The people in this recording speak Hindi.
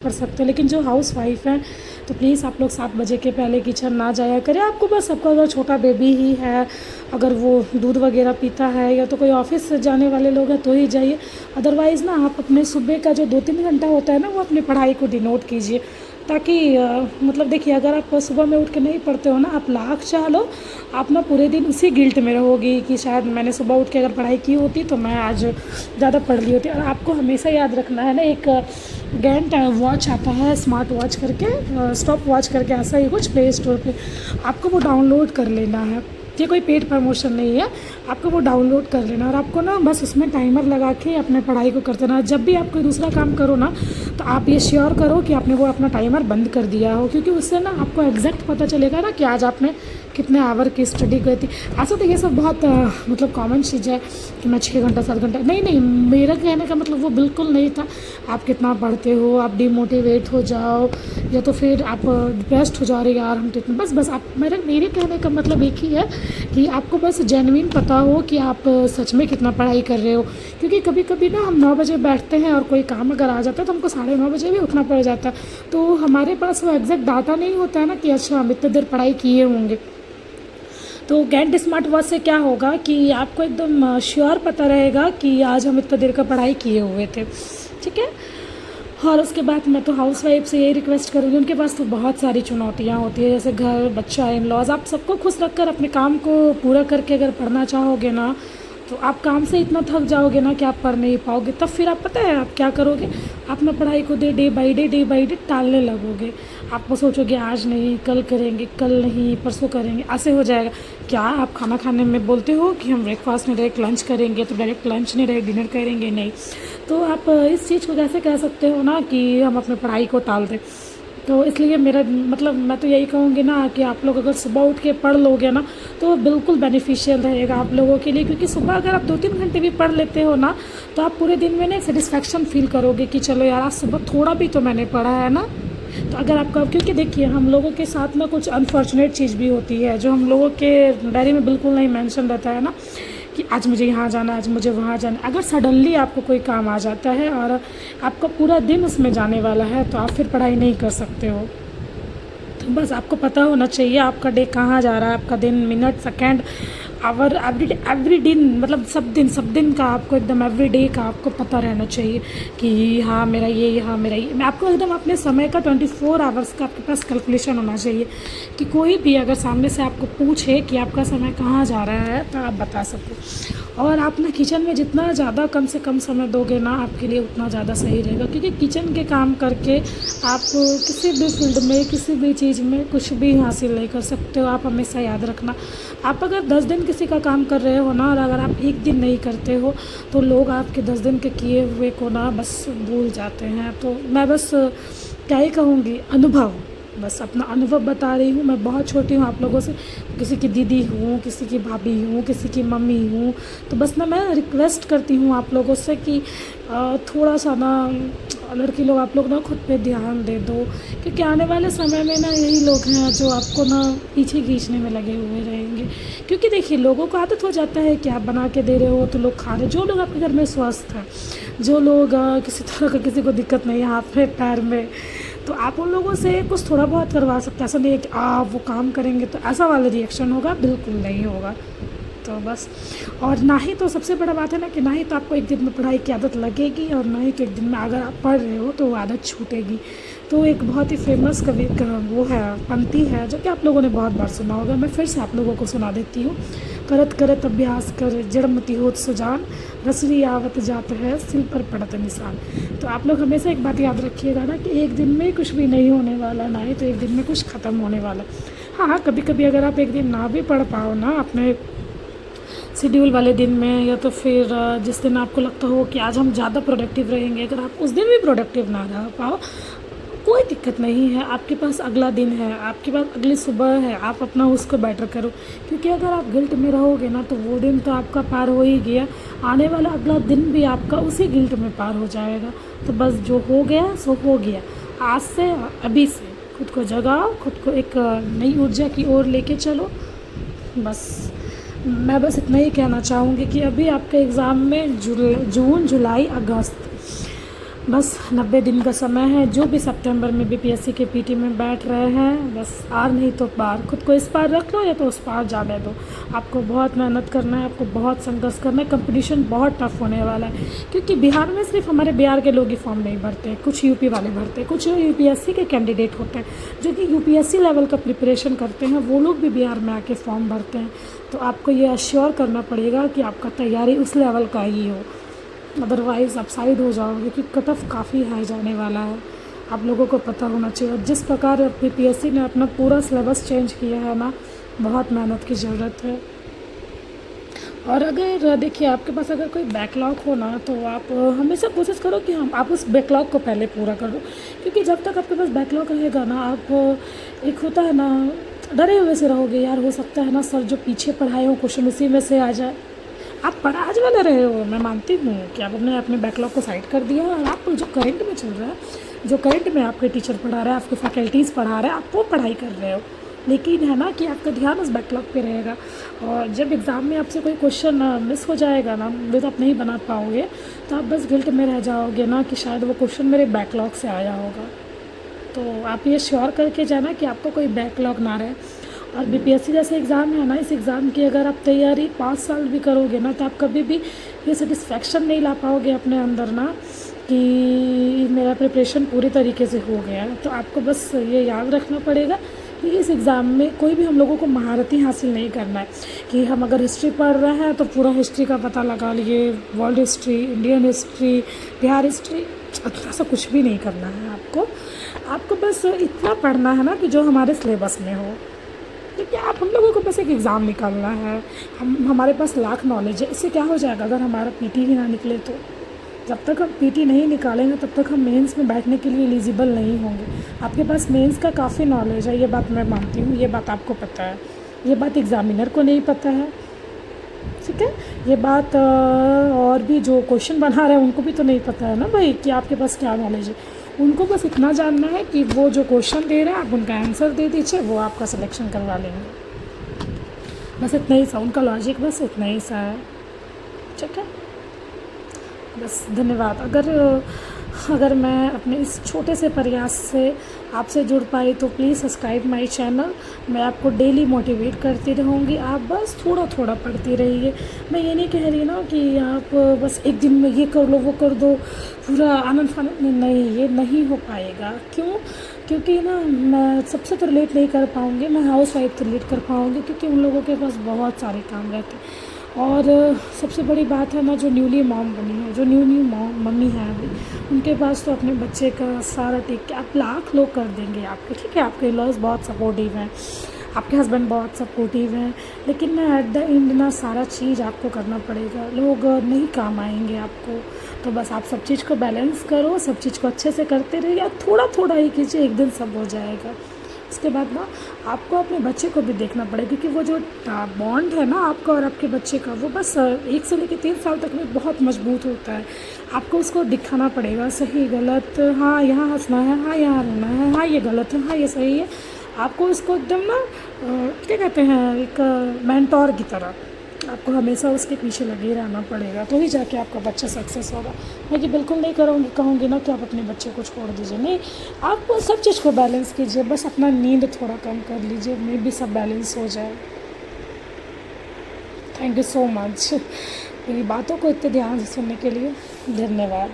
कर सकते हो। लेकिन जो हाउस वाइफ हैं तो प्लीज़ आप लोग 7 बजे के पहले किचन ना जाया करें। आपको बस आपका अगर छोटा बेबी ही है, अगर वो दूध वगैरह पीता है या तो कोई ऑफिस से जाने वाले लोग हैं तो ही जाइए। अदरवाइज़ ना आप अपने सुबह का जो 2-3 घंटा होता है ना वो अपनी पढ़ाई को डिनोट कीजिए, ताकि मतलब देखिए अगर आप सुबह में उठ के नहीं पढ़ते हो ना, आप लाख चाह लो, आप ना पूरे दिन उसी गिल्ट में रहोगी कि शायद मैंने सुबह उठ के अगर पढ़ाई की होती तो मैं आज ज़्यादा पढ़ ली होती। और आपको हमेशा याद रखना है ना, एक गैंट वॉच आता है, स्मार्ट वॉच करके, स्टॉप वॉच करके, ऐसा ही कुछ प्ले स्टोर पे, आपको वो डाउनलोड कर लेना है। ये कोई पेड प्रमोशन नहीं है, आपको वो डाउनलोड कर लेना और आपको ना बस उसमें टाइमर लगा के अपने पढ़ाई को करते रहना। जब भी आप कोई दूसरा काम करो ना तो आप ये श्योर करो कि आपने वो अपना टाइमर बंद कर दिया हो, क्योंकि उससे ना आपको एग्जैक्ट पता चलेगा ना कि आज आपने कितने आवर की स्टडी की थी। ऐसा तो ये सब बहुत मतलब कॉमन चीज़ है कि मैं 6 घंटा 7 घंटा, नहीं नहीं, मेरा कहने का मतलब वो बिल्कुल नहीं था। आप कितना पढ़ते हो, आप डिमोटिवेट हो जाओ या तो फिर आप डिप्रेस्ड हो जा रहे यार हम तो इतना, बस आप मेरे कहने का मतलब एक ही है कि आपको बस जेन्युइन पता हो कि आप सच में कितना पढ़ाई कर रहे हो। क्योंकि कभी कभी ना हम 9 बजे बैठते हैं और कोई काम अगर आ जाता है तो हमको 9:30 बजे भी उठना पड़ जाता है, तो हमारे पास वो एग्जैक्ट डाटा नहीं होता है ना कि अच्छा हम इतने देर पढ़ाई किए होंगे। तो गैंट स्मार्ट वॉच से क्या होगा कि आपको एकदम श्योर पता रहेगा कि आज हम इतना देर का पढ़ाई किए हुए थे, ठीक है। और उसके बाद मैं तो हाउस वाइफ से यही रिक्वेस्ट करूँगी, उनके पास तो बहुत सारी चुनौतियाँ होती है, जैसे घर, बच्चा, इन लॉज, आप सबको खुश रखकर अपने काम को पूरा करके अगर पढ़ना चाहोगे ना तो आप काम से इतना थक जाओगे ना कि आप पढ़ नहीं पाओगे। तब फिर आप पता है आप क्या करोगे, अपना पढ़ाई को डे बाई डे टालने लगोगे। आपको सोचोगे आज नहीं, कल करेंगे, कल नहीं, परसों करेंगे, ऐसे हो जाएगा। क्या आप खाना खाने में बोलते हो कि हम ब्रेकफास्ट नहीं डायरेक्ट लंच करेंगे, तो डायरेक्ट लंच नहीं डायरेक्ट डिनर करेंगे? नहीं। तो आप इस चीज़ को कैसे कह सकते हो ना कि हम अपने पढ़ाई को टाल दें। तो इसलिए मेरा मतलब मैं तो यही कहूँगी ना कि आप लोग अगर सुबह उठ के पढ़ लोगे ना तो बिल्कुल बेनिफिशियल रहेगा आप लोगों के लिए, क्योंकि सुबह अगर आप 2-3 घंटे भी पढ़ लेते हो ना तो आप पूरे दिन में ना सेटिस्फैक्शन फील करोगे कि चलो यार आज सुबह थोड़ा भी तो मैंने पढ़ा है ना। तो अगर आपका, क्योंकि देखिए हम लोगों के साथ ना कुछ अनफॉर्चुनेट चीज़ भी होती है जो हम लोगों के डायरी में बिल्कुल नहीं मेंशन रहता है ना, कि आज मुझे यहाँ जाना, आज मुझे वहाँ जाना। अगर सडनली आपको कोई काम आ जाता है और आपका पूरा दिन उसमें जाने वाला है तो आप फिर पढ़ाई नहीं कर सकते हो। तो बस आपको पता होना चाहिए आपका डे कहाँ जा रहा है, आपका दिन, मिनट, सेकंड, आवर, एवरी दिन, मतलब सब दिन का आपको एकदम एवरी डे का आपको पता रहना चाहिए कि हाँ मेरा ये, हाँ मेरा ये। मैं आपको एकदम अपने समय का 24 आवर्स का आपके पास कैलकुलेशन होना चाहिए कि कोई भी अगर सामने से आपको पूछे कि आपका समय कहाँ जा रहा है तो आप बता सको। और आप ना किचन में जितना ज़्यादा कम से कम समय दोगे ना आपके लिए उतना ज़्यादा सही रहेगा, क्योंकि किचन के काम करके आप किसी भी फील्ड में, किसी भी चीज़ में कुछ भी हासिल नहीं कर सकते हो। आप हमेशा याद रखना, आप अगर 10 दिन किसी का काम कर रहे हो ना और अगर आप एक दिन नहीं करते हो तो लोग आपके 10 दिन के किए हुए को ना बस भूल जाते हैं। तो मैं बस क्या ही कहूँगी, अनुभव, बस अपना अनुभव बता रही हूँ। मैं बहुत छोटी हूँ आप लोगों से, किसी की दीदी हूँ, किसी की भाभी हूँ, किसी की मम्मी हूँ। तो बस ना मैं रिक्वेस्ट करती हूँ आप लोगों से कि थोड़ा सा ना लड़की लोग आप लोग ना खुद पे ध्यान दे दो, क्योंकि आने वाले समय में ना यही लोग हैं जो आपको ना पीछे खींचने में लगे हुए रहेंगे। क्योंकि देखिए लोगों को आदत हो जाता है कि आप बना के दे रहे हो तो लोग खा रहे। जो लोग आपके घर में स्वस्थ हैं, जो लोग किसी तरह का किसी को दिक्कत नहीं है हाथ में पैर में, तो आप उन लोगों से कुछ थोड़ा बहुत करवा सकते हैं। ऐसा नहीं है कि आप वो काम करेंगे तो ऐसा वाला रिएक्शन होगा, बिल्कुल नहीं होगा। तो बस, और ना ही तो सबसे बड़ा बात है ना कि ना ही तो आपको एक दिन में पढ़ाई की आदत लगेगी और ना ही तो एक दिन में अगर आप पढ़ रहे हो तो वो आदत छूटेगी। तो एक बहुत ही फेमस कवि का वो है, पंक्ति है जो कि आप लोगों ने बहुत बार सुना होगा, मैं फिर से आप लोगों को सुना देती हूँ। करत करत अभ्यास कर जड़मति होत सुजान, रसरी आवत जात है सिल पर पड़त निशान। तो आप लोग हमेशा एक बात याद रखिएगा ना कि एक दिन में कुछ भी नहीं होने वाला, ना ही तो एक दिन में कुछ ख़त्म होने वाला। हाँ, कभी कभी अगर आप एक दिन ना भी पढ़ पाओ ना अपने शेड्यूल वाले दिन में, या तो फिर जिस दिन आपको लगता हो कि आज हम ज़्यादा प्रोडक्टिव रहेंगे, अगर आप उस दिन भी प्रोडक्टिव ना रह पाओ कोई दिक्कत नहीं है। आपके पास अगला दिन है, आपके पास अगली सुबह है, आप अपना उसको बेटर करो। क्योंकि अगर आप गिल्ट में रहोगे ना तो वो दिन तो आपका पार हो ही गया, आने वाला अगला दिन भी आपका उसी गिल्ट में पार हो जाएगा। तो बस जो हो गया सो हो गया। आज से, अभी से खुद को जगाओ, खुद को एक नई ऊर्जा की ओर लेके चलो। बस मैं बस इतना ही कहना चाहूँगी कि अभी आपके एग्ज़ाम में जून, जुलाई, अगस्त बस 90 दिन का समय है। जो भी सितंबर में बीपीएससी के पीटी में बैठ रहे हैं, बस आर नहीं तो पार, खुद को इस पार रख लो या तो उस पार जाने दो। आपको बहुत मेहनत करना है, आपको बहुत संघर्ष करना है। कंपटीशन बहुत टफ होने वाला है, क्योंकि बिहार में सिर्फ हमारे बिहार के लोग ही फॉर्म नहीं भरते, कुछ यूपी वाले भरते हैं, कुछ यूपीएससी के कैंडिडेट होते हैं जो कि यूपीएससी लेवल का प्रिपरेशन करते हैं, वो लोग भी बिहार में आके फॉर्म भरते हैं। तो आपको ये अश्योर करना पड़ेगा कि आपका तैयारी उस लेवल का ही हो, अदरवाइज़ आप साइड हो जाओगे, क्योंकि कट ऑफ काफ़ी हाई जाने वाला है। आप लोगों को पता होना चाहिए। और जिस प्रकार बीपीएससी ने अपना पूरा सिलेबस चेंज किया है ना, बहुत मेहनत की ज़रूरत है। और अगर देखिए आपके पास अगर कोई बैकलॉग हो ना, तो आप हमेशा कोशिश करो कि आप उस बैकलॉग को पहले पूरा कर दो, क्योंकि जब तक आपके पास बैकलॉग रहेगा ना, आप एक होता है ना, डरे हुए से रहोगे। यार हो सकता है ना सर जो पीछे पढ़ाए हो क्वेश्चन उसी में से आ जाए। आप आज वाले रहे हो, मैं मानती हूँ कि आपने अपने बैकलॉग को साइड कर दिया और आप जो करंट में चल रहा है, जो करंट में आपके टीचर पढ़ा रहे हैं, आपके फैकल्टीज़ पढ़ा रहे हैं, आप वो पढ़ाई कर रहे हो। लेकिन है ना कि आपका ध्यान उस बैकलॉग पे रहेगा, और जब एग्ज़ाम में आपसे कोई क्वेश्चन मिस हो जाएगा ना, जो आप नहीं बना पाओगे, तो आप बस गिल्ट में रह जाओगे ना कि शायद वो क्वेश्चन मेरे बैकलॉग से आया होगा। तो आप ये श्योर करके जाना कि आपको कोई बैकलॉग ना रहे। और बीपीएससी जैसे एग्ज़ाम है ना, इस एग्ज़ाम की अगर आप तैयारी 5 साल भी करोगे ना, तो आप कभी भी ये सेटिस्फेक्शन नहीं ला पाओगे अपने अंदर ना कि मेरा प्रिपरेशन पूरी तरीके से हो गया है। तो आपको बस ये याद रखना पड़ेगा कि इस एग्ज़ाम में कोई भी हम लोगों को महारती हासिल नहीं करना है कि हम अगर हिस्ट्री पढ़ रहे हैं तो पूरा हिस्ट्री का पता लगा लिए, world history, Indian history, Bihar history, ऐसा कुछ भी नहीं करना है आपको बस इतना पढ़ना है ना कि जो हमारे सिलेबस में हो। क्योंकि आप हम लोगों को बस एक एग्ज़ाम निकालना है, हमारे पास लाख नॉलेज है। इससे क्या हो जाएगा अगर हमारा पीटी ही ना निकले तो? जब तक हम पीटी नहीं निकालेंगे तब तक हम मेंस में बैठने के लिए एलिजिबल नहीं होंगे। आपके पास मेंस का काफ़ी नॉलेज है, ये बात मैं मानती हूँ, ये बात आपको पता है, ये बात एग्ज़ामिनर को नहीं पता है, ठीक है। ये बात और भी जो क्वेश्चन बना रहे हैं उनको भी तो नहीं पता है ना भाई कि आपके पास क्या नॉलेज है। उनको बस इतना जानना है कि वो जो क्वेश्चन दे रहे हैं आप उनका आंसर दे दीजिए, वो आपका सिलेक्शन करवा लेंगे। बस इतना ही सा उनका लॉजिक, बस इतना ही सा है, ठीक है। बस धन्यवाद। अगर मैं अपने इस छोटे से प्रयास से आपसे जुड़ पाई तो प्लीज़ सब्सक्राइब माय चैनल। मैं आपको डेली मोटिवेट करती रहूँगी, आप बस थोड़ा थोड़ा पढ़ती रहिए। मैं ये नहीं कह रही ना कि आप बस एक दिन में ये कर लो वो कर दो, पूरा आनंद फानंद में, नहीं, ये नहीं हो पाएगा। क्यों? क्योंकि ना मैं सबसे तो रिलेट नहीं कर पाऊँगी, मैं हाउस वाइफ तो रिलेट कर पाऊँगी, क्योंकि उन लोगों के पास बहुत सारे काम रहते हैं। और सबसे बड़ी बात है ना, जो न्यूली मॉम बनी है, जो न्यू मम्मी है अभी, उनके पास तो अपने बच्चे का सारा टेक के आप लाख लोग कर देंगे आपके, ठीक है। आपके लॉज बहुत सपोर्टिव हैं, आपके हस्बैंड बहुत सपोर्टिव हैं, लेकिन ना एट द एंड ना सारा चीज़ आपको करना पड़ेगा, लोग नहीं काम आएंगे आपको। तो बस आप सब चीज़ को बैलेंस करो, सब चीज़ को अच्छे से करते रहिए, थोड़ा थोड़ा ही कीजिए, एक दिन सब हो जाएगा। उसके बाद ना आपको अपने बच्चे को भी देखना पड़ेगा, क्योंकि वो जो बॉन्ड है ना आपका और आपके बच्चे का, वो बस 1 से लेकर 3 साल तक में बहुत मजबूत होता है। आपको उसको दिखाना पड़ेगा सही गलत, हाँ यहाँ हंसना है, हाँ यहाँ रोना है, हाँ ये गलत है, हाँ ये सही है। आपको उसको एकदम ना क्या कहते हैं, एक मेंटोर की तरह आपको हमेशा उसके पीछे लगे रहना पड़ेगा, तो ही जाके आपका बच्चा सक्सेस होगा। मैं ये बिल्कुल नहीं कहूँगी ना कि आप अपने बच्चे को छोड़ दीजिए, नहीं, आप सब चीज़ को बैलेंस कीजिए, बस अपना नींद थोड़ा कम कर लीजिए, मे भी सब बैलेंस हो जाए। थैंक यू सो मच मेरी बातों को इतने ध्यान से सुनने के लिए, धन्यवाद।